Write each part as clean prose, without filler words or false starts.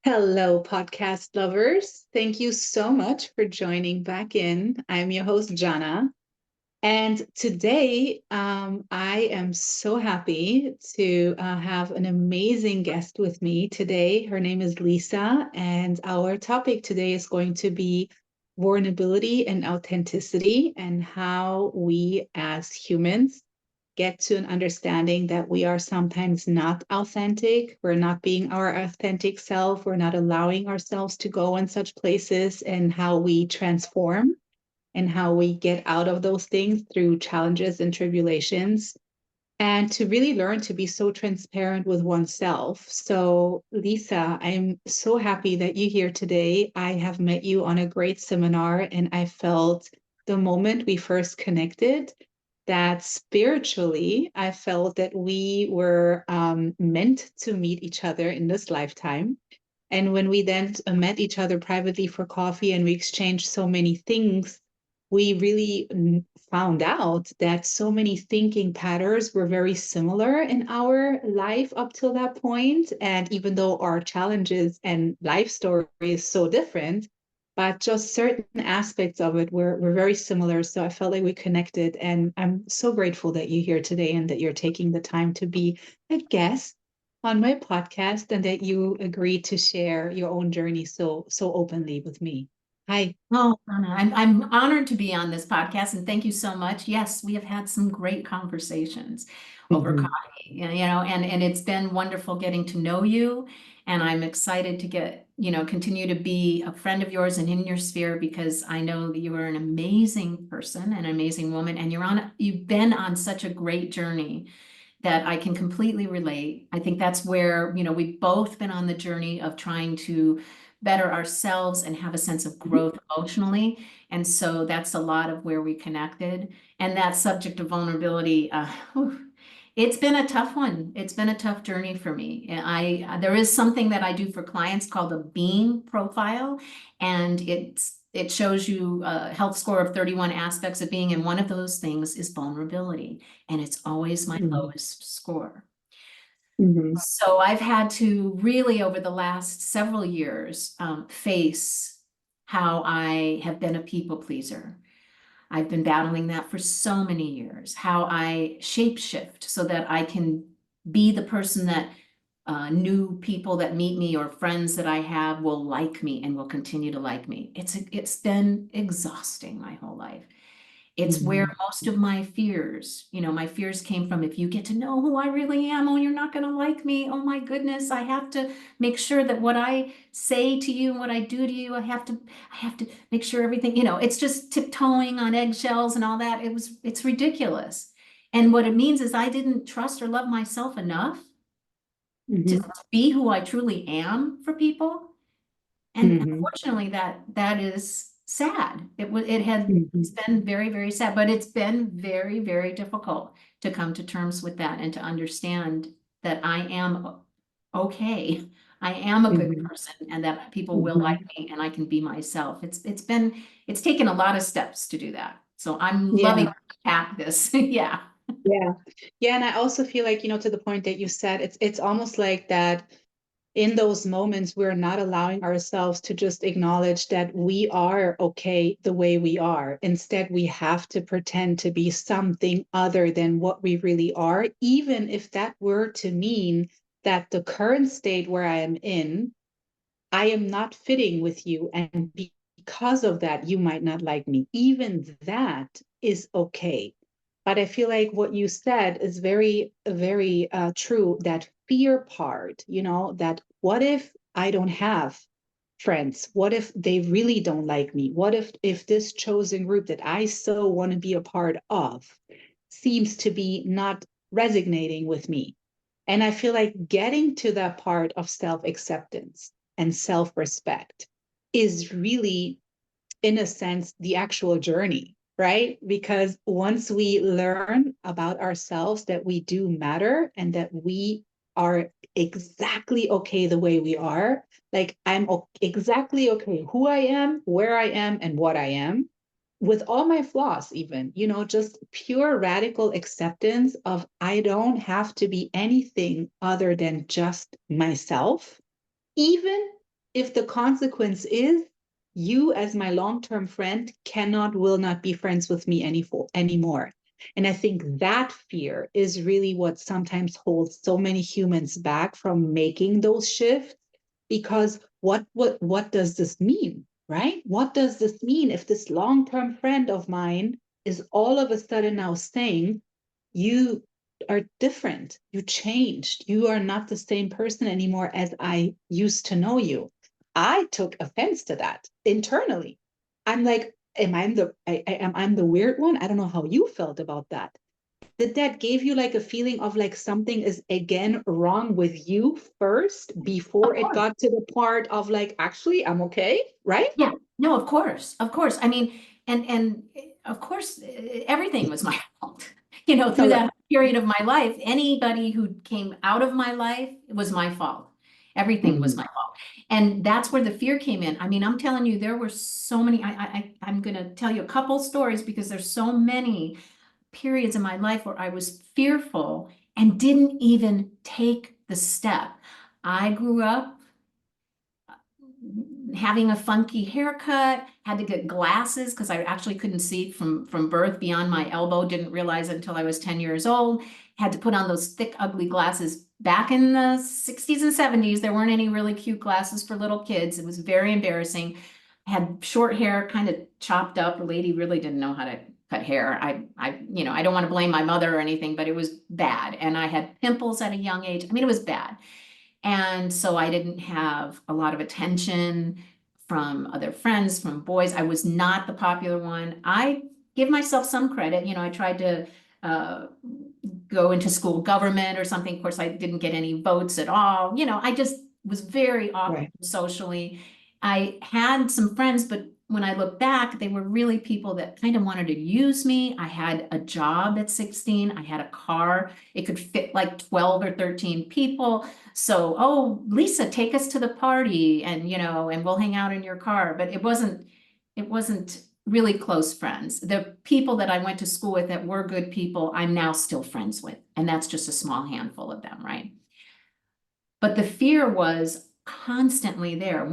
Hello, podcast lovers. Thank you so much for joining back in. I'm your host, Žana. And today, I am so happy to have an amazing guest with me today. Her name is Lisa, and our topic today is going to be vulnerability and authenticity and how we as humans get to an understanding that we are sometimes not authentic. We're not being our authentic self. We're not allowing ourselves to go in such places, and how we transform and how we get out of those things through challenges and tribulations, and to really learn to be so transparent with oneself. So, Lisa, I'm so happy that you're here today. I have met you on a great seminar, and I felt the moment we first connected that spiritually, I felt that we were meant to meet each other in this lifetime. And when we then met each other privately for coffee and we exchanged so many things, we really found out that so many thinking patterns were very similar in our life up till that point. And even though our challenges and life story is so different, but just certain aspects of it were very similar. So I felt like we connected. And I'm so grateful that you're here today and that you're taking the time to be a guest on my podcast and that you agreed to share your own journey so openly with me. Hi. Oh, Anna, I'm honored to be on this podcast, and thank you so much. Yes, we have had some great conversations over Mhm. coffee, and it's been wonderful getting to know you. And I'm excited to continue to be a friend of yours and in your sphere, because I know that you are an amazing person, an amazing woman, and you've been on such a great journey that I can completely relate. I think that's where, we've both been on the journey of trying to better ourselves and have a sense of growth emotionally. And so that's a lot of where we connected. And that subject of vulnerability, it's been a tough one. It's been a tough journey for me. And there is something that I do for clients called a being profile, and it shows you a health score of 31 aspects of being, and one of those things is vulnerability, and it's always my Mhm. lowest score. Mhm. So I've had to really, over the last several years, face how I have been a people pleaser. I've been battling that for so many years, how I shapeshift so that I can be the person that new people that meet me or friends that I have will like me and will continue to like me. It's been exhausting my whole life. It's where Mhm. most of my fears came from. If you get to know who I really am, oh, you're not going to like me. Oh my goodness, I have to make sure that what I say to you and what I do to you, I have to make sure everything, it's just tiptoeing on eggshells and all that. It's ridiculous. And what it means is I didn't trust or love myself enough to Mhm. be who I truly am for people. And Mhm. unfortunately, that is sad. It's Mhm. been very, very sad, but it's been very, very difficult to come to terms with that and to understand that I am okay. I am a good Mhm. person, and that people will like Mhm. me and I can be myself. It's taken a lot of steps to do that. So I'm loving Yeah. to unpack this. Yeah. Yeah. Yeah. And I also feel like, to the point that you said, it's almost like that in those moments, we're not allowing ourselves to just acknowledge that we are okay the way we are. Instead, we have to pretend to be something other than what we really are, even if that were to mean that the current state where I am in, I am not fitting with you. And because of that, you might not like me. Even that is okay. But I feel like what you said is very, very true. That fear part, that what if I don't have friends? What if they really don't like me? What if this chosen group that I so want to be a part of seems to be not resonating with me? And I feel like getting to that part of self acceptance and self respect is really, in a sense, the actual journey, right? Because once we learn about ourselves that we do matter and that we are exactly okay the way we are, like exactly okay who I am, where I am, and what I am, with all my flaws, even, just pure radical acceptance of I don't have to be anything other than just myself, even if the consequence is you as my long-term friend will not be friends with me anymore. And I think that fear is really what sometimes holds so many humans back from making those shifts. Because what does this mean, right? What does this mean if this long-term friend of mine is all of a sudden now saying, you are different, you changed, you are not the same person anymore as I used to know you. I took offense to that internally. I'm like, am I the weird one? I don't know how you felt about that. Did that give you like a feeling of like something is again wrong with you first Of before it course. got to the part of like, actually, I'm okay, right? Yeah, no, of course, of course. I mean, and of course, everything was my fault. You know, through Correct. that period of my life, anybody who came out of my life was my fault. Everything was Mhm. my fault. And that's where the fear came in. I mean, I'm telling you, there were so many, I'm gonna tell you a couple stories because there's so many periods in my life where I was fearful and didn't even take the step. I grew up having a funky haircut, had to get glasses because I actually couldn't see from birth beyond my elbow, didn't realize it until I was 10 years old, had to put on those thick, ugly glasses. Back in the 60s and 70s, there weren't any really cute glasses for little kids. It was very embarrassing. I had short hair, kind of chopped up. The lady really didn't know how to cut hair. I don't want to blame my mother or anything, but it was bad. And I had pimples at a young age. I mean, it was bad. And so I didn't have a lot of attention from other friends, from boys. I was not the popular one. I give myself some credit. I tried to uh, go into school government or something. Of course, I didn't get any votes at all. I just was very awkward Right. socially. I had some friends, but when I look back, they were really people that kind of wanted to use me. I had a job at 16. I had a car. It could fit like 12 or 13 people. So, oh, Lisa, take us to the party and we'll hang out in your car. But it wasn't really close friends. The people that I went to school with that were good people, I'm now still friends with. And that's just a small handful of them, right? But the fear was constantly there.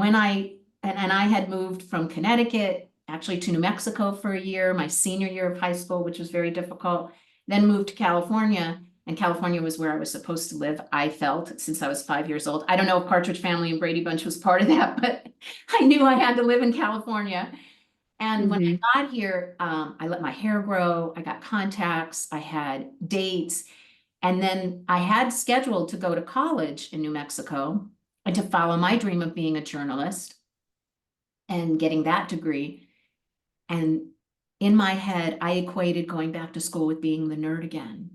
And I had moved from Connecticut actually to New Mexico for a year, my senior year of high school, which was very difficult, then moved to California. And California was where I was supposed to live, I felt, since I was 5 years old. I don't know if Partridge Family and Brady Bunch was part of that, but I knew I had to live in California. And when Mhm. I got here, I let my hair grow, I got contacts, I had dates, and then I had scheduled to go to college in New Mexico and to follow my dream of being a journalist and getting that degree. And in my head, I equated going back to school with being the nerd again.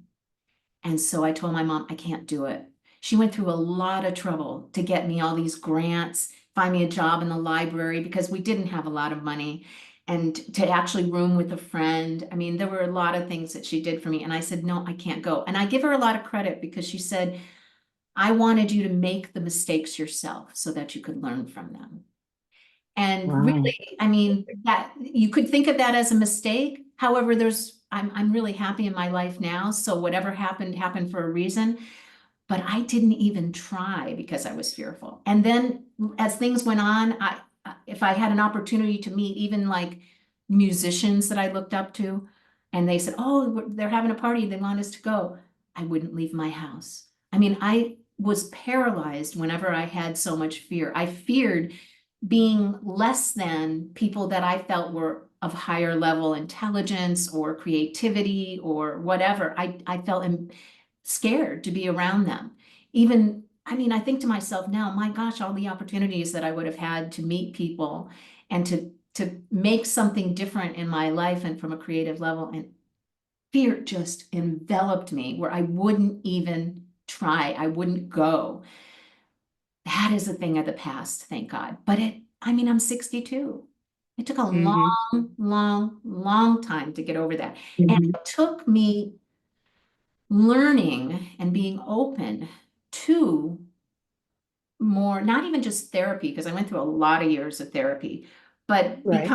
And so I told my mom, I can't do it. She went through a lot of trouble to get me all these grants, find me a job in the library because we didn't have a lot of money, and to actually room with a friend. I mean, there were a lot of things that she did for me. And I said, no, I can't go. And I give her a lot of credit because she said, I wanted you to make the mistakes yourself so that you could learn from them. And Wow. really, I mean, that you could think of that as a mistake. However, I'm really happy in my life now. So whatever happened, happened for a reason. But I didn't even try because I was fearful. And then as things went on, if I had an opportunity to meet even like musicians that I looked up to, and they said, oh, they're having a party, they want us to go, I wouldn't leave my house. I mean, I was paralyzed whenever I had so much fear. I feared being less than people that I felt were of higher level intelligence or creativity or whatever. I felt scared to be around them. Even, I mean, I think to myself now, my gosh, all the opportunities that I would have had to meet people and to make something different in my life and from a creative level. And fear just enveloped me where I wouldn't even try. I wouldn't go. That is a thing of the past, thank God. But I mean, I'm 62. It took a Mhm. long, long, long time to get over that. And Mhm. it took me learning and being open to more, not even just therapy, because I went through a lot of years of therapy, but Right.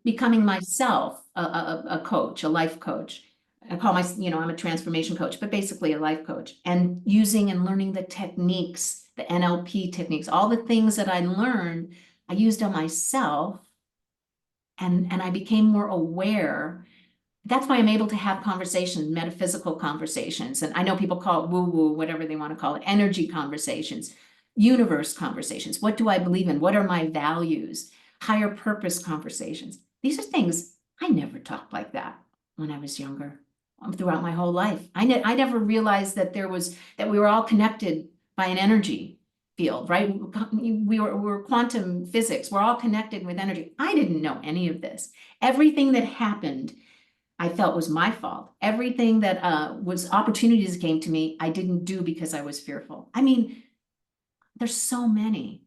becoming myself a coach, a life coach. I call I'm a transformation coach, but basically a life coach, and using and learning the techniques the NLP techniques, all the things that I learned, I used on myself, and I became more aware. That's why I'm able to have conversations, metaphysical conversations. And I know people call it woo-woo, whatever they want to call it, energy conversations, universe conversations. What do I believe in? What are my values? Higher purpose conversations. These are things I never talked like that when I was younger, throughout my whole life. I never realized that that we were all connected by an energy field, right? We're quantum physics. We're all connected with energy. I didn't know any of this. Everything that happened, I felt was my fault. Everything that was opportunities that came to me, I didn't do because I was fearful. I mean, there's so many.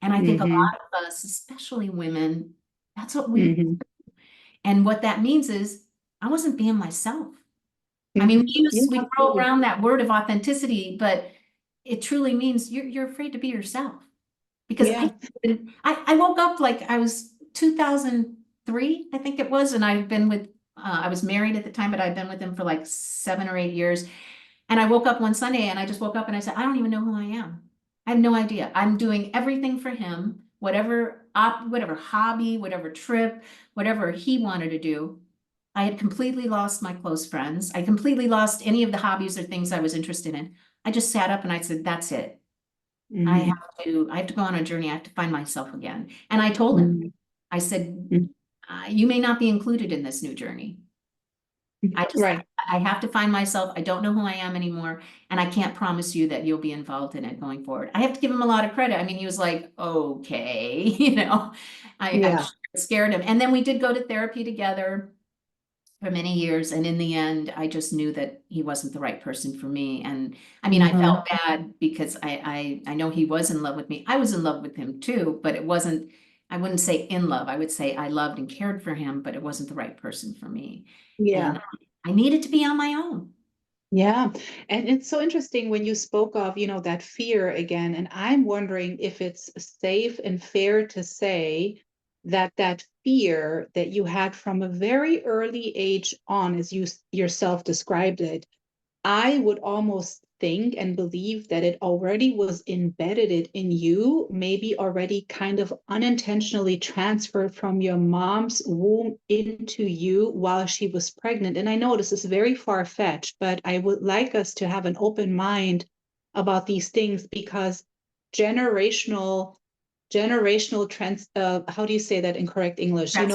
And I think a Mm-hmm. lot of us, especially women, that's what we, Mm-hmm. and what that means is I wasn't being myself. I mean, Mm-hmm. Yeah, we throw absolutely. around that word of authenticity, but it truly means you're afraid to be yourself. Because Yeah. I woke up like I was 2003, I think it was, and I was married at the time, but I'd been with him for like 7 or 8 years. And I woke up one Sunday and I just woke up and I said, I don't even know who I am. I have no idea. I'm doing everything for him, whatever hobby, whatever trip, whatever he wanted to do. I had completely lost my close friends. I completely lost any of the hobbies or things I was interested in. I just sat up and I said, that's it. Mm-hmm. I have to go on a journey. I have to find myself again. And I told him, I said, Mm-hmm. you may not be included in this new journey. Right. I have to find myself. I don't know who I am anymore. And I can't promise you that you'll be involved in it going forward. I have to give him a lot of credit. I mean, he was like, okay, I Yeah. scared him. And then we did go to therapy together for many years. And in the end, I just knew that he wasn't the right person for me. And I mean, I Mm-hmm. felt bad because I know he was in love with me. I was in love with him too, but it wasn't, I wouldn't say in love. I would say I loved and cared for him, but it wasn't the right person for me. Yeah. And I needed to be on my own. Yeah. And it's so interesting when you spoke of, that fear again. And I'm wondering if it's safe and fair to say that that fear that you had from a very early age on, as you yourself described it, I would almost think and believe that it already was embedded in you, maybe already kind of unintentionally transferred from your mom's womb into you while she was pregnant. And I know this is very far-fetched, but I would like us to have an open mind about these things because generational trends, how do you say that in correct English? When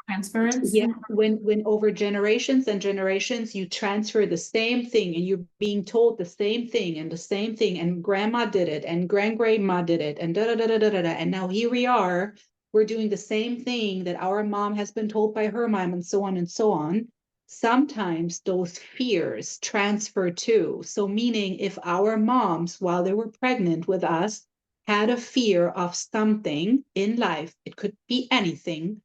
Transference. yeah, when over generations and generations you transfer the same thing and you're being told the same thing and the same thing and grandma did it and grandma did it and da da da da da da and now here we are, we're doing the same thing that our mom has been told by her mom and so on and so on. Sometimes those fears transfer too. So meaning if our moms while they were pregnant with us had a fear of something in life, it could be anything,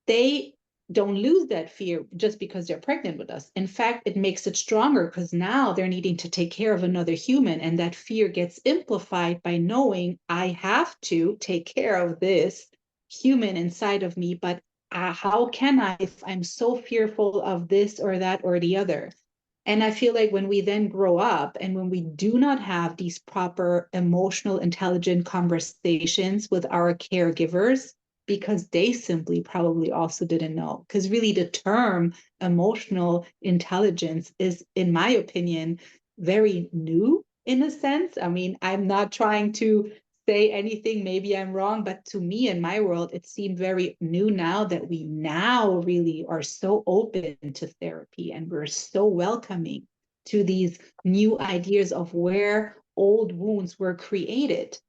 they don't lose that fear just because they're pregnant with us. In fact, it makes it stronger because now they're needing to take care of another human. And that fear gets amplified by knowing I have to take care of this human inside of me. But how can I if I'm so fearful of this or that or the other? And I feel like when we then grow up and when we do not have these proper emotional, intelligent conversations with our caregivers, because they simply probably also didn't know. Because really, the term emotional intelligence is, in my opinion, very new in a sense. I mean, I'm not trying to say anything, maybe I'm wrong, but to me in my world, it seemed very new now that we now really are so open to therapy and we're so welcoming to these new ideas of where old wounds were created.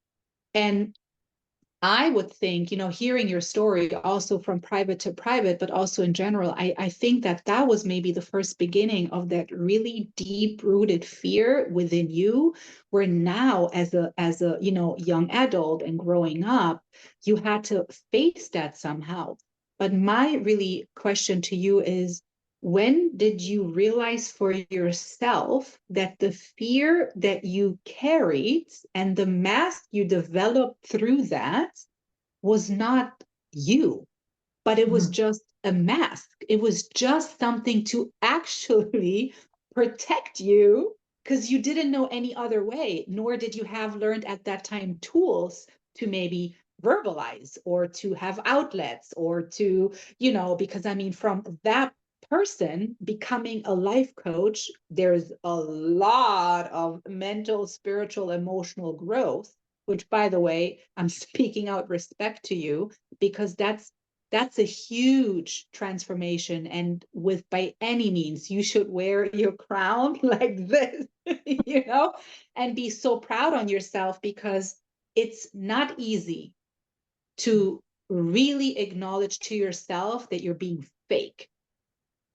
And I would think, hearing your story also from private to private, but also in general, I think that that was maybe the first beginning of that really deep rooted fear within you, where now as a young adult and growing up, you had to face that somehow. But my really question to you is, when did you realize for yourself that the fear that you carried and the mask you developed through that was not you, but it was Mhm. just a mask? It was just something to actually protect you because you didn't know any other way, nor did you have learned at that time tools to maybe verbalize or to have outlets or to, because I mean, from that person becoming a life coach, there's a lot of mental, spiritual, emotional growth, which, by the way, I'm speaking out respect to you, because that's a huge transformation. And with, by any means, you should wear your crown like this, and be so proud on yourself, because it's not easy to really acknowledge to yourself that you're being fake.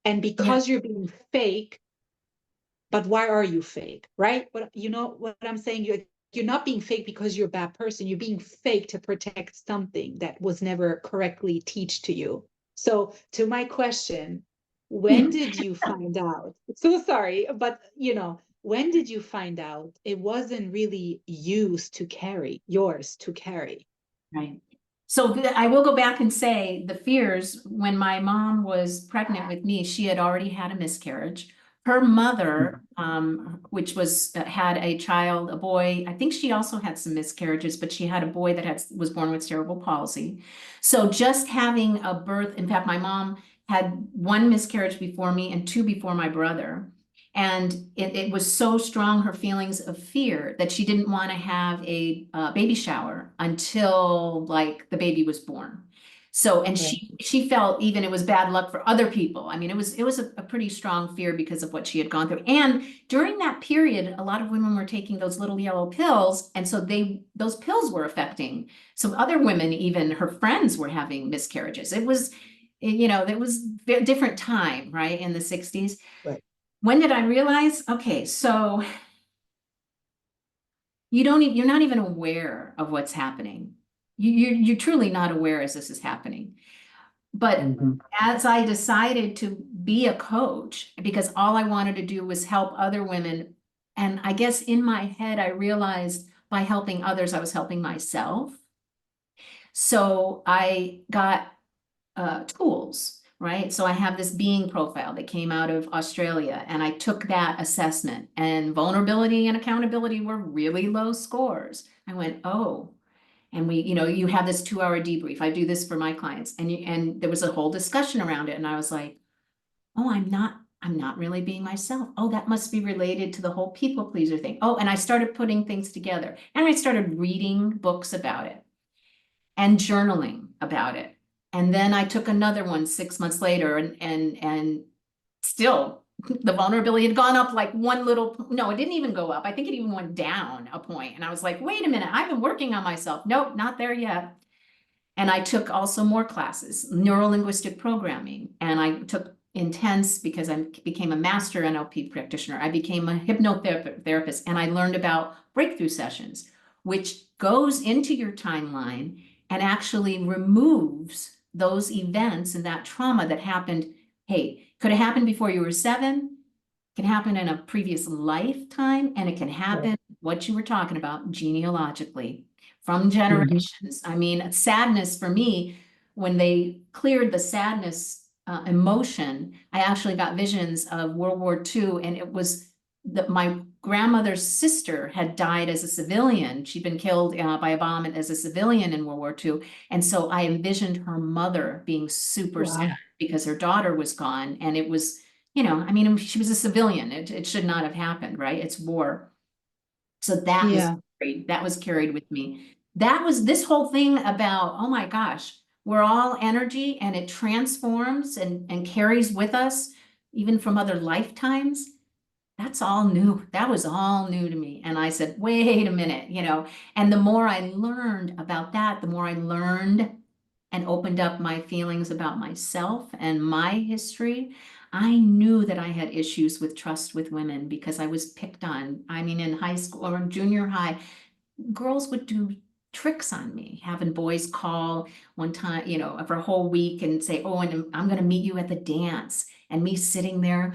And Yeah. because you're being fake, but why are you fake, right? What you know what I'm saying? You're not being fake because you're a bad person. You're being fake to protect something that was never correctly taught to you. So to my question, when did you find out? So sorry, but when did you find out it wasn't really yours to carry? Right. So I will go back and say the fears, when my mom was pregnant with me, she had already had a miscarriage. Her mother, which had a child, a boy. I think she also had some miscarriages, but she had a boy that was born with cerebral palsy. So just having a birth, in fact, my mom had one miscarriage before me and two before my brother. And it was so strong, her feelings of fear, that she didn't want to have a baby shower until like the baby was born. So, and Right. she felt even it was bad luck for other people. I mean, it was a pretty strong fear because of what she had gone through. And during that period, a lot of women were taking those little yellow pills, and so those pills were affecting some other women. Even her friends were having miscarriages. It was, it was a different time, right, in the 60s. Right. When did I realize? Okay, so you're not even aware of what's happening. You're truly not aware as this is happening. But as I decided to be a coach, because all I wanted to do was help other women, and I guess in my head, I realized by helping others, I was helping myself. So I got tools, right? So I have this being profile that came out of Australia, and I took that assessment, and vulnerability and accountability were really low scores. I went, oh, and you have this 2-hour debrief. I do this for my clients, and there was a whole discussion around it. And I was like, oh, I'm not really being myself. Oh, that must be related to the whole people pleaser thing. Oh, and I started putting things together, and I started reading books about it and journaling about it. And then I took another one 6 months later, and still the vulnerability had gone up like one little, no, it didn't even go up. I think it even went down a point. And I was like, wait a minute, I've been working on myself. Nope, not there yet. And I took also more classes, neuro-linguistic programming, and I took intense, because I became a master NLP practitioner. I became a hypnotherapist, and I learned about breakthrough sessions, which goes into your timeline and actually removes those events and that trauma that happened. Hey, could have happened before you were 7, can happen in a previous lifetime, and it can happen, what you were talking about, genealogically from generations. I mean, sadness for me, when they cleared the sadness emotion, I actually got visions of World War II, and it was that my grandmother's sister had died as a civilian. She'd been killed by a bomb as a civilian in World War II. And so I envisioned her mother being super sad Wow. because her daughter was gone. And it was, I mean, she was a civilian. It should not have happened, right? It's war. So Yeah. that was carried with me. That was this whole thing about, oh my gosh, we're all energy, and it transforms and carries with us even from other lifetimes. That's all new. That was all new to me. And I said, wait a minute, and the more I learned about that, the more I learned and opened up my feelings about myself and my history. I knew that I had issues with trust with women because I was picked on. I mean, in high school or junior high, girls would do tricks on me, having boys call one time, for a whole week and say, oh, and I'm going to meet you at the dance. And me sitting there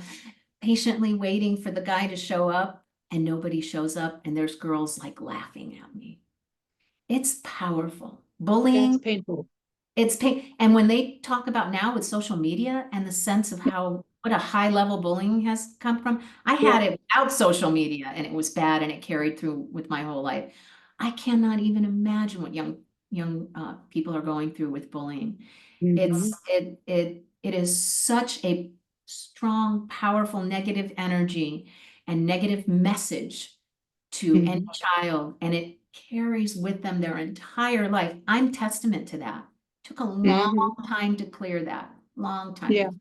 patiently waiting for the guy to show up, and nobody shows up. And there's girls like laughing at me. It's powerful. That's Bullying, painful. it's pain. And when they talk about now with social media and the sense of how what a high level bullying has come from. I Yeah. had it without social media and it was bad and it carried through with my whole life. I cannot even imagine what young people are going through with bullying. Hmm. It is such a strong, powerful negative energy and negative message to any Hmm. child, and it carries with them their entire life. I'm testament to that. Took a long Hmm. time to clear that, long Yeah. time.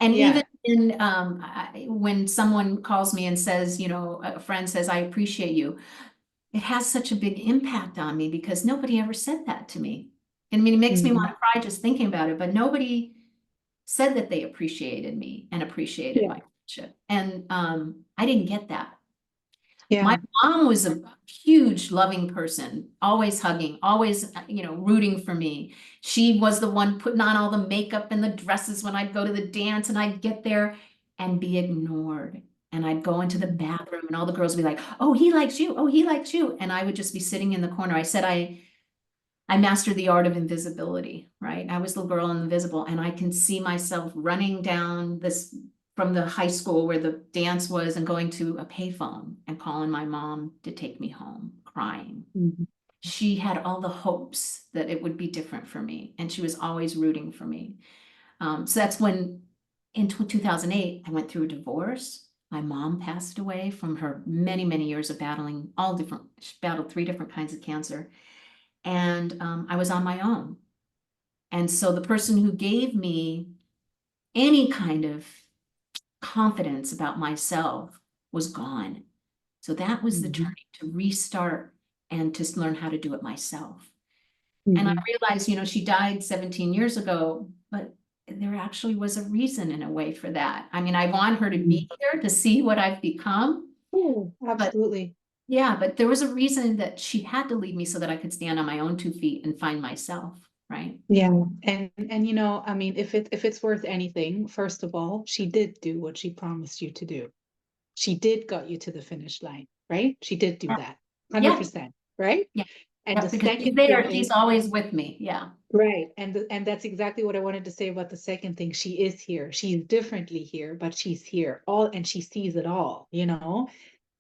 And even Yeah. when someone calls me and says, a friend says, I appreciate you, it has such a big impact on me because nobody ever said that to me. I mean, it makes me want Hmm. to cry just thinking about it, but nobody said that they appreciated me and appreciated Yeah. my friendship. And I didn't get that. My Yeah. mom was a huge loving person, always hugging, always, rooting for me. She was the one putting on all the makeup and the dresses when I'd go to the dance and I'd get there and be ignored. And I'd go into the bathroom and all the girls would be like, oh, he likes you. Oh, he likes you. And I would just be sitting in the corner. I said, I mastered the art of invisibility, right? I was the girl invisible, and I can see myself running down this from the high school where the dance was and going to a payphone and calling my mom to take me home, crying. Mhm. She had all the hopes that it would be different for me, and she was always rooting for me. So that's when, in 2008, I went through a divorce. My mom passed away from her many, many years of battling she battled 3 different kinds of cancer. And I was on my own. And so the person who gave me any kind of confidence about myself was gone. So that was the Mhm. turning to restart and to learn how to do it myself. And I Mhm. realized, she died 17 years ago, but there actually was a reason in a way for that. I mean, I want her to be Mhm. here to see what I've become, Oh, but absolutely. yeah, but there was a reason that she had to leave me so that I could stand on my own 2 feet and find myself, right? Yeah. And I mean, if it's worth anything, first of all, she did do what she promised you to do. She did got you to the finish line, right? She did do Yeah, that. yeah, 100%, right? yeah. And the Yep, because she's second thing there, she's is, always with me. Yeah. right, and that's exactly what I wanted to say about the second thing. She is here. She's differently here, but she's here. All and she sees it all, you know?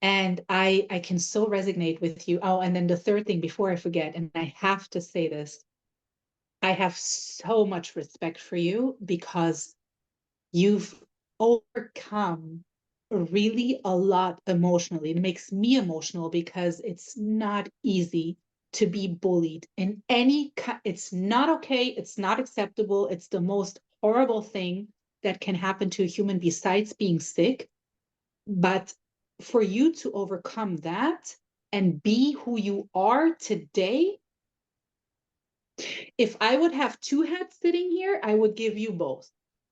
And I can so resonate with you. Oh, and then the third thing before I forget, and I have to say this, I have so much respect for you because you've overcome really a lot emotionally. It makes me emotional because it's not easy to be bullied in it's not okay, it's not acceptable, it's the most horrible thing that can happen to a human besides being sick. But for you to overcome that and be who you are today, if I would have two hats sitting here, I would give you both.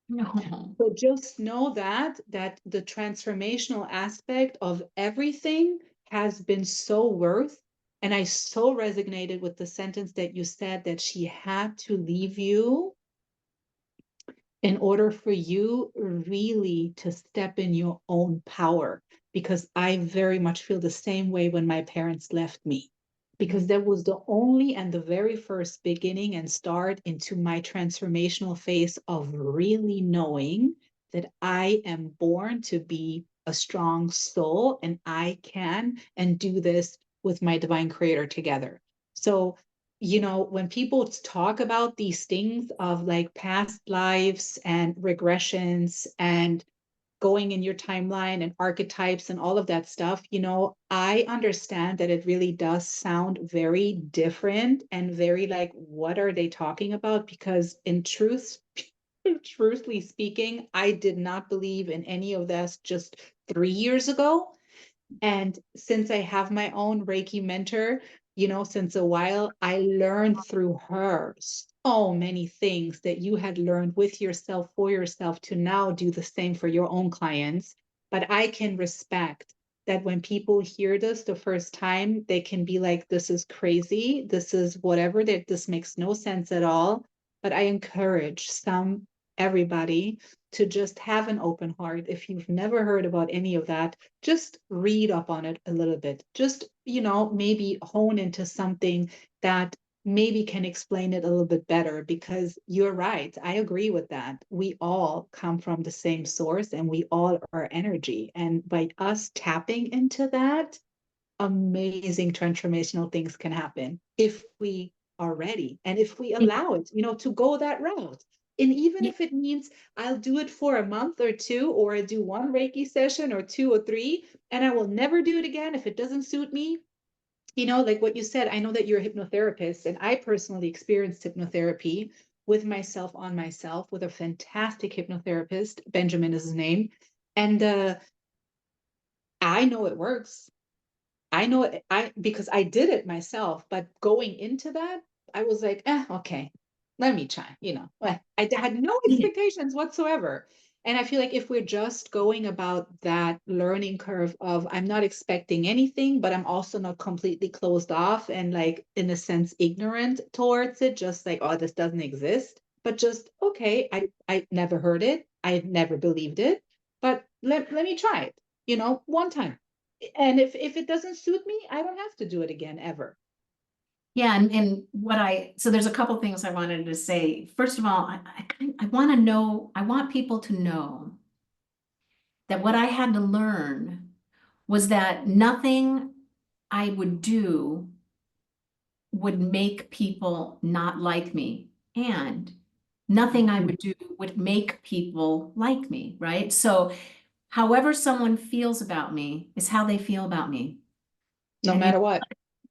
No. So just know that the transformational aspect of everything has been so worth. And I so resonated with the sentence that you said that she had to leave you in order for you really to step in your own power. Because I very much feel the same way when my parents left me, because that was the only and the very first beginning and start into my transformational phase of really knowing that I am born to be a strong soul and I can and do this with my divine creator together. So when people talk about these things of like past lives and regressions and going in your timeline and archetypes and all of that stuff, I understand that it really does sound very different and very like, what are they talking about? Because in truth, truthfully speaking, I did not believe in any of this just 3 years ago. And since I have my own Reiki mentor, since a while, I learned through her so many things that you had learned with yourself for yourself to now do the same for your own clients. But I can respect that when people hear this the first time, they can be like, this is crazy. This is whatever, that this makes no sense at all. But I encourage everybody to just have an open heart. If you've never heard about any of that, just read up on it a little bit. Just, maybe hone into something that maybe can explain it a little bit better, because you're right. I agree with that. We all come from the same source and we all are energy. And by us tapping into that, amazing transformational things can happen if we are ready and if we allow it, to go that route. And even Yeah. if it means I'll do it for a month or two, or I do one Reiki session or two or three, and I will never do it again if it doesn't suit me. Like what you said, I know that you're a hypnotherapist, and I personally experienced hypnotherapy with myself on myself with a fantastic hypnotherapist. Benjamin is his name. And I know it works. I know it, because I did it myself, but going into that, I was like, okay, let me try. I had no expectations whatsoever. And I feel like if we're just going about that learning curve of I'm not expecting anything, but I'm also not completely closed off and, like, in a sense, ignorant towards it, just like, oh, this doesn't exist, but just, okay, I never heard it. I never believed it, but let me try it, one time. And if it doesn't suit me, I don't have to do it again ever. Yeah, and so there's a couple things I wanted to say. First of all, I want to know, I want people to know that what I had to learn was that nothing I would do would make people not like me, and nothing I would do would make people like me, right? So however someone feels about me is how they feel about me. No And matter what.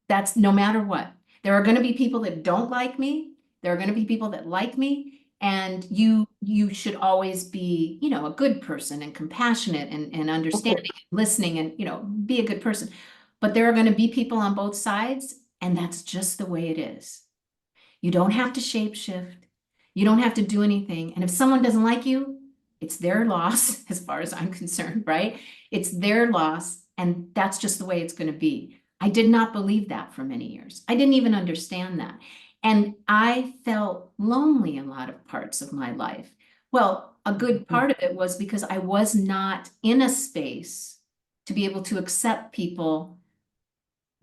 that's no matter what. There are going to be people that don't like me. There are going to be people that like me. And you should always be, a good person and compassionate and Of understanding course. and listening and, be a good person. But there are going to be people on both sides, and that's just the way it is. You don't have to shape shift. You don't have to do anything. And if someone doesn't like you, it's their loss, as far as I'm concerned, right? It's their loss, and that's just the way it's going to be. I did not believe that for many years. I didn't even understand that. And I felt lonely a lot of parts of my life. Well, a good part of it was because I was not in a space to be able to accept people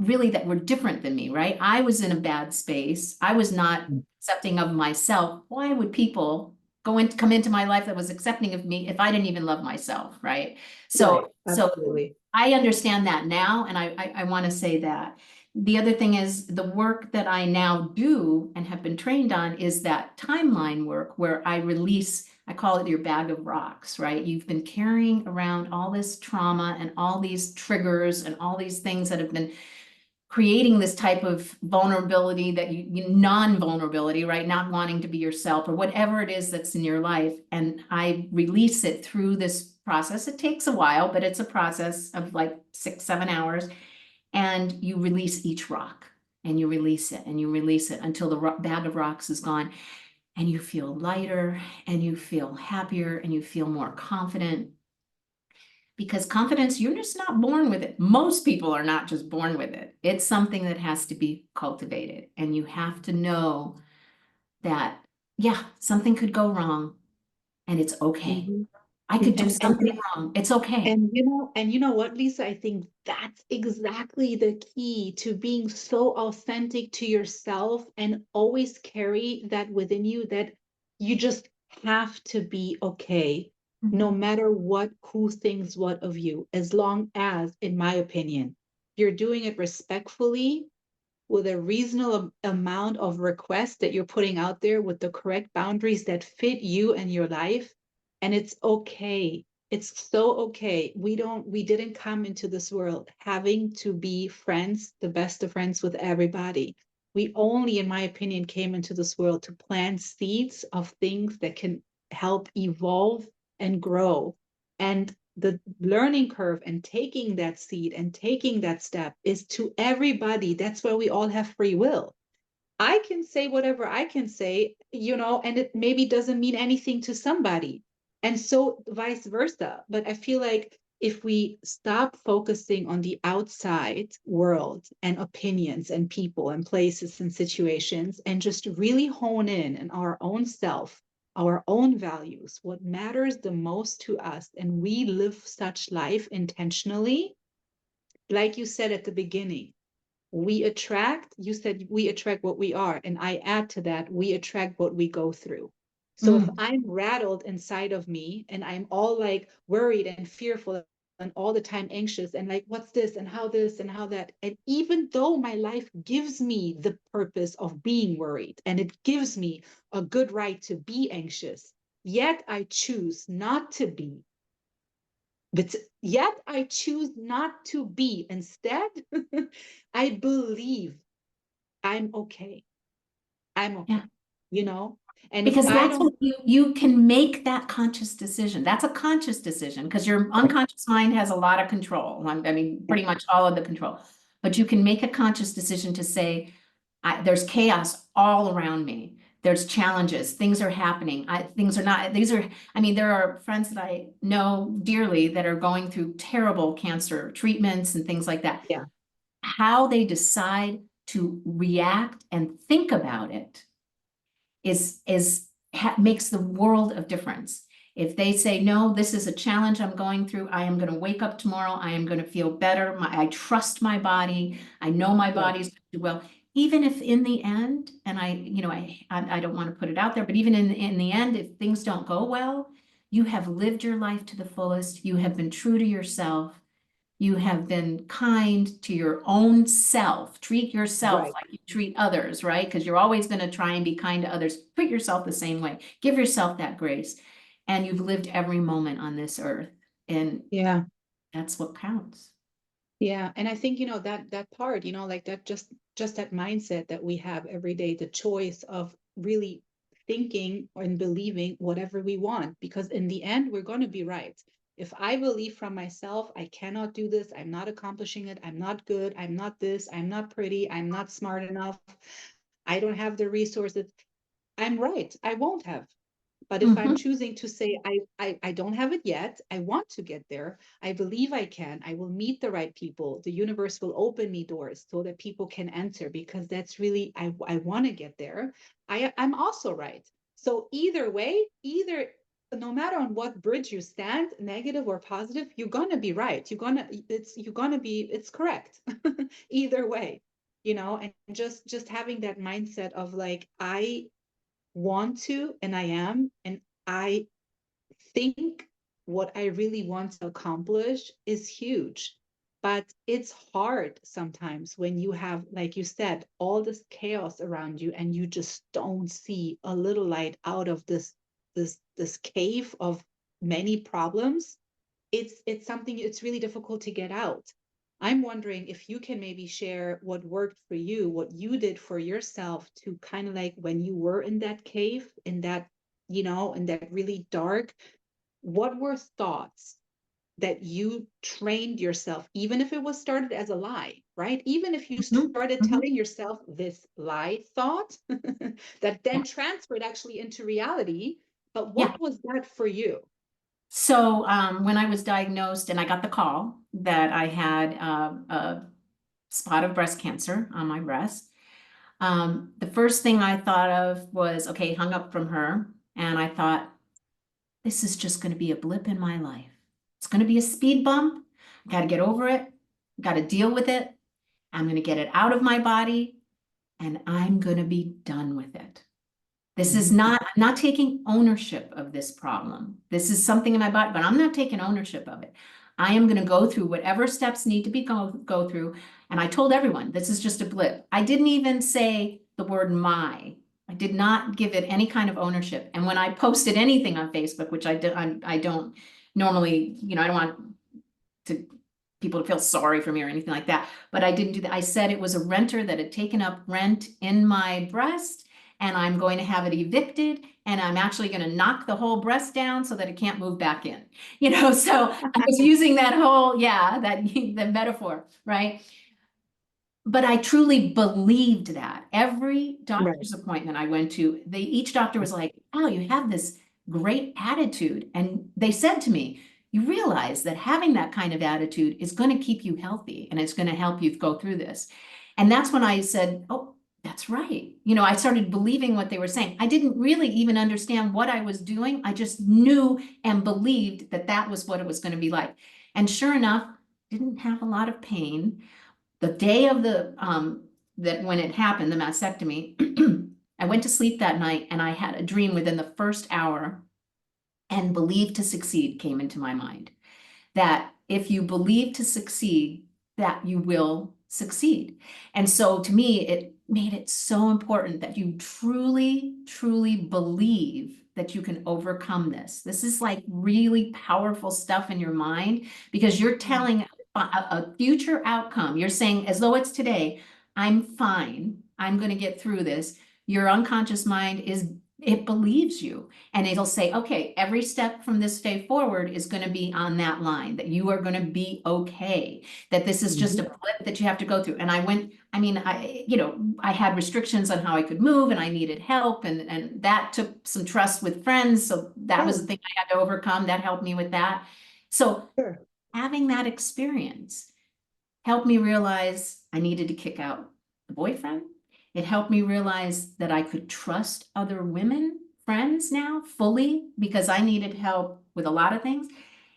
really that were different than me, right? I was in a bad space. I was not accepting of myself. Why would people come into my life that was accepting of me if I didn't even love myself, right? Right. So Absolutely. I understand that now, and I want to say that. The other thing is the work that I now do and have been trained on is that timeline work where I release, I call it your bag of rocks, right? You've been carrying around all this trauma and all these triggers and all these things that have been creating this type of vulnerability that non-vulnerability, right? Not wanting to be yourself or whatever it is that's in your life. And I release it through this process. It takes a while, but it's a process of like 6-7 hours. And you release each rock and you release it and you release it until the bag of rocks is gone. And you feel lighter and you feel happier and you feel more confident. Because confidence, you're just not born with it. Most people are not just born with it. It's something that has to be cultivated. And you have to know that, yeah, something could go wrong and it's okay. Mhm. I could do And something wrong. It's okay. and you know what, Lisa, I think that's exactly the key to being so authentic to yourself and always carry that within you, that you just have to be okay no Mhm. matter what, who thinks what of you, as long as, in my opinion, you're doing it respectfully, with a reasonable amount of requests that you're putting out there, with the correct boundaries that fit you and your life. And it's okay. It's so okay. We didn't come into this world having to be friends, the best of friends with everybody. We only, in my opinion, came into this world to plant seeds of things that can help evolve and grow. And the learning curve and taking that seed and taking that step is to everybody. That's why we all have free will. I can say whatever I can say, and it maybe doesn't mean anything to somebody. And so vice versa. But I feel like if we stop focusing on the outside world and opinions and people and places and situations, and just really hone in on our own self, our own values, what matters the most to us, and we live such life intentionally, like you said at the beginning, you said we attract what we are. And I add to that, we attract what we go through. So if Mm, I'm rattled inside of me and I'm all like worried and fearful and all the time anxious and like, what's this and how that. And even though my life gives me the purpose of being worried and it gives me a good right to be anxious, yet I choose not to be. But yet I choose not to be. Instead, I believe I'm okay. I'm yeah. okay, you know? And if Because I that's don't, what you can make that conscious decision. That's a conscious decision because your unconscious mind has a lot of control. I mean, yeah, pretty much all of the control. But you can make a conscious decision to say, there's chaos all around me. There's challenges. Things are happening. Things are not, these are, I mean, there are friends that I know dearly that are going through terrible cancer treatments and things like that. yeah, How they decide to react and think about it makes the world of difference. If they say, no, this is a challenge I'm going through, I am going to wake up tomorrow, I am going to feel better, I trust my body, I know my right, body's going to do well. Even if in the end, and I don't want to put it out there, but even in the end, if things don't go well, you have lived your life to the fullest, you have been true to yourself, you have been kind to your own self. Treat yourself right. like you treat others, right? Because you're always going to try and be kind to others. Treat yourself the same way. Give yourself that grace. And you've lived every moment on this earth. And Yeah. that's what counts. Yeah. And I think, that part, like that just that mindset that we have every day, the choice of really thinking and believing whatever we want, because in the end, we're going to be right. If I believe from myself, I cannot do this, I'm not accomplishing it, I'm not good, I'm not this, I'm not pretty, I'm not smart enough, I don't have the resources, I'm right. I won't have. But if I'm Mhm. choosing to say, I don't have it yet, I want to get there, I believe I can, I will meet the right people, the universe will open me doors so that people can enter because that's really, I want to get there. I'm also right. So either way, no matter on what bridge you stand, negative or positive, you're gonna be right. It's correct. Either way, and just having that mindset of like, I want to and I am, and I think what I really want to accomplish is huge. But it's hard sometimes when you have, like you said, all this chaos around you and you just don't see a little light out of this cave of many problems. It's something, it's really difficult to get out. I'm wondering if you can maybe share what worked for you, what you did for yourself to kind of like when you were in that cave, in that really dark, what were thoughts that you trained yourself, even if it was started as a lie, right? Even if you Mhm. started Mhm. telling yourself this lie thought that then Yeah. transferred actually into reality. But Yeah. what was that for you? So when I was diagnosed and I got the call that I had a spot of breast cancer on my breast, the first thing I thought of was, okay, hung up from her. And I thought, this is just going to be a blip in my life. It's going to be a speed bump. I got to get over it. Got to deal with it. I'm going to get it out of my body and I'm going to be done with it. This is Mhm. not, I'm not taking ownership of this problem. This is something in my body, but I'm not taking ownership of it. I am going to go through whatever steps need to be go through. And I told everyone, this is just a blip. I didn't even say the word my. I did not give it any kind of ownership. And when I posted anything on Facebook, which I don't normally, I don't want to people to feel sorry for me or anything like that. But I didn't do that. I said it was a renter that had taken up rent in my breast and I'm going to have it evicted and I'm actually going to knock the whole breast down so that it can't move back in. So I was using that whole, the metaphor, right? But I truly believed that. Every Right. doctor's appointment I went to, each doctor was like, "Oh, you have this great attitude." And they said to me, "You realize that having that kind of attitude is going to keep you healthy and it's going to help you go through this." And that's when I said, "Oh, that's right." I started believing what they were saying. I didn't really even understand what I was doing. I just knew and believed that that was what it was going to be like. And sure enough, didn't have a lot of pain. The day of that when it happened, the mastectomy, I went to sleep that night and I had a dream within the first hour, and believe to succeed came into my mind. That if you believe to succeed, that you will succeed. And so to me, it made it so important that you truly, truly believe that you can overcome this. This is like really powerful stuff in your mind, because you're telling a future outcome. You're saying, as though it's today, I'm fine. I'm going to get through this. Your unconscious mind it believes you, and it'll say, okay, every step from this day forward is going to be on that line, that you are going to be okay, that this is just a blip that you have to go through. And I had restrictions on how I could move, and I needed help, and that took some trust with friends. So that was the thing I had to overcome. That helped me with that. So Sure. having that experience helped me realize I needed to kick out the boyfriend. It helped me realize that I could trust other women, friends now fully, because I needed help with a lot of things.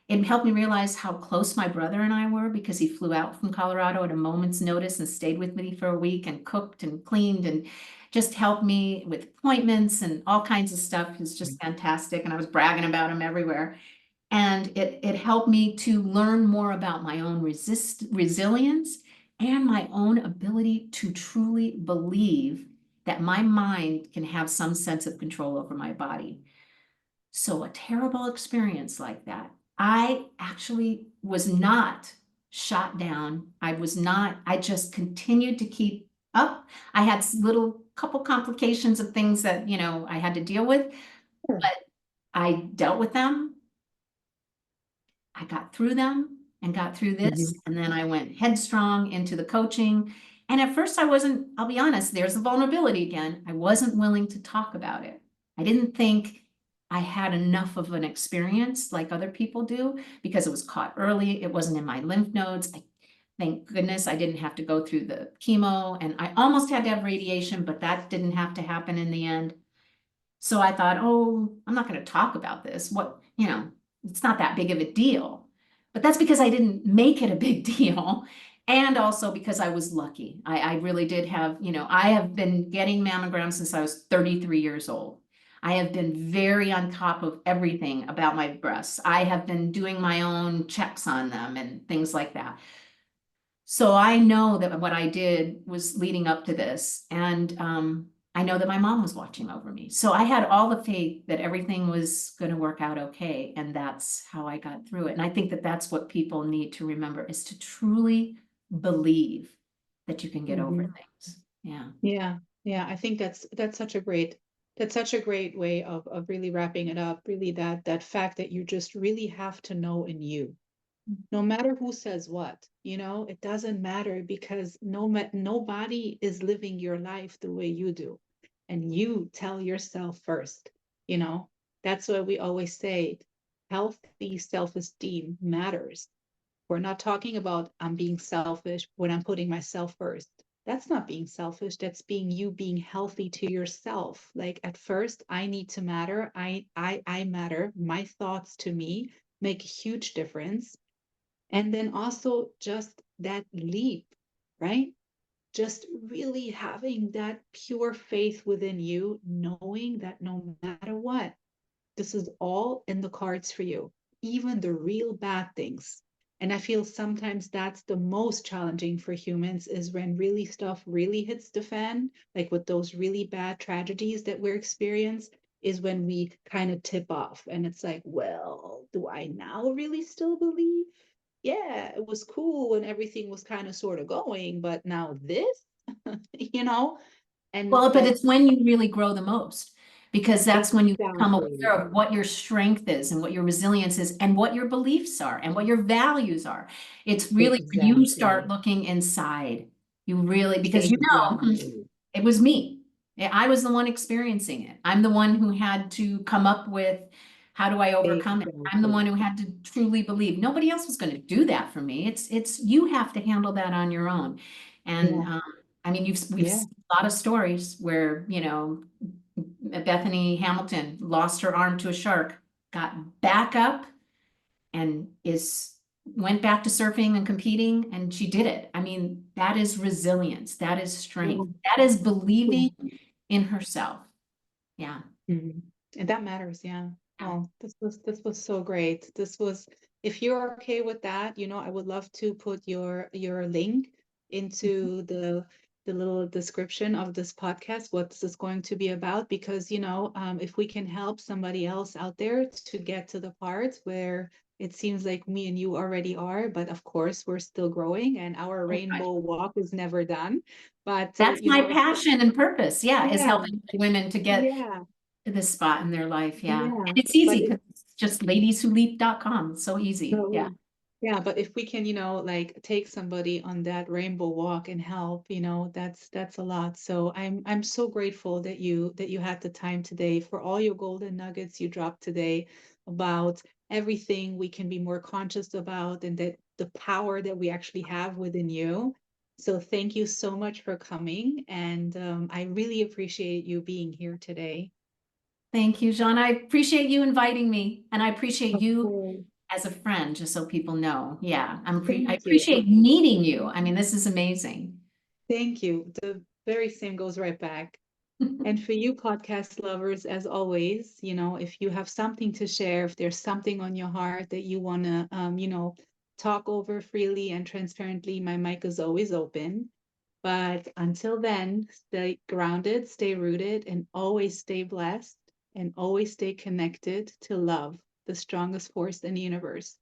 It helped me realize how close my brother and I were, because he flew out from Colorado at a moment's notice and stayed with me for a week and cooked and cleaned and just helped me with appointments and all kinds of stuff. He's just fantastic. And I was bragging about him everywhere. And it helped me to learn more about my own resilience and my own ability to truly believe that my mind can have some sense of control over my body. So a terrible experience like that, I actually was not shot down. I just continued to keep up. I had little couple complications of things that, I had to deal with, Sure. but I dealt with them. I got through them and got through this, and then I went headstrong into the coaching. And at first I'll be honest, there's the vulnerability again. I wasn't willing to talk about it. I didn't think I had enough of an experience like other people do, because it was caught early. It wasn't in my lymph nodes. Thank goodness I didn't have to go through the chemo, and I almost had to have radiation, but that didn't have to happen in the end. So I thought, oh, I'm not going to talk about this. It's not that big of a deal. But that's because I didn't make it a big deal. And also because I was lucky. I really did have, I have been getting mammograms since I was 33 years old. I have been very on top of everything about my breasts. I have been doing my own checks on them and things like that. So I know that what I did was leading up to this. And I know that my mom was watching over me. So I had all the faith that everything was going to work out okay. And that's how I got through it. And I think that that's what people need to remember, is to truly believe that you can get over things. Yeah. Yeah, yeah. I think that's such a great way of really wrapping it up. Really, that fact that you just really have to know in you, no matter who says what, it doesn't matter, because nobody is living your life the way you do, and you tell yourself first. You know, that's why we always say healthy self-esteem matters. We're not talking about I'm being selfish when I'm putting myself first. That's not being selfish. That's being you being healthy to yourself. Like at first, I need to matter. I matter. My thoughts to me make a huge difference. And then also just that leap, right? Just really having that pure faith within you, knowing that no matter what, this is all in the cards for you, even the real bad things. And I feel sometimes that's the most challenging for humans, is when really stuff really hits the fan, like with those really bad tragedies that we're experiencing, is when we kind of tip off. And it's like, well, do I now really still believe? Yeah, it was cool when everything was kind of sort of going, but now this, you know, and Well, but that's it's when you really grow the most, because that's when you become exactly, aware of what your strength is and what your resilience is and what your beliefs are and what your values are. It's really when you start exactly, looking inside. You really, because exactly, it was me. I was the one experiencing it. I'm the one who had to come up with, how do I overcome it? I'm the exactly. one who had to truly believe. Nobody else was going to do that for me. It's you have to handle that on your own. And Yeah, I mean, we've yeah, seen a lot of stories where, Bethany Hamilton lost her arm to a shark, got back up, and is went back to surfing and competing, and she did it. I mean, that is resilience. That is strength. That is believing in herself. Yeah. Mhm. And that matters, yeah. Oh, this was so great. This was, if you're okay with that, I would love to put your link into the little description of this podcast, what this is going to be about, because if we can help somebody else out there to get to the part where it seems like me and you already are, but of course we're still growing and our rainbow walk is never done. But That's my if passion and purpose. Yeah, is yeah, helping women to get yeah, to this spot in their life. Yeah. yeah. And it's But easy because it's just ladieswholeap.com. It's so easy. Yeah. so, yeah, but if we can, like take somebody on that rainbow walk and help, that's a lot. So I'm so grateful that you had the time today for all your golden nuggets you dropped today about everything we can be more conscious about and that the power that we actually have within you. So thank you so much for coming, and I really appreciate you being here today. Thank you, Jean. I appreciate you inviting me, and I appreciate Of you course. as a friend, just so people know. Yeah, I Thank you. appreciate meeting you. I mean, this is amazing. Thank you. The very same goes right back. And for you podcast lovers, as always, if you have something to share, if there's something on your heart that you want to, talk over freely and transparently, my mic is always open. But until then, stay grounded, stay rooted, and always stay blessed and always stay connected to love, the strongest force in the universe.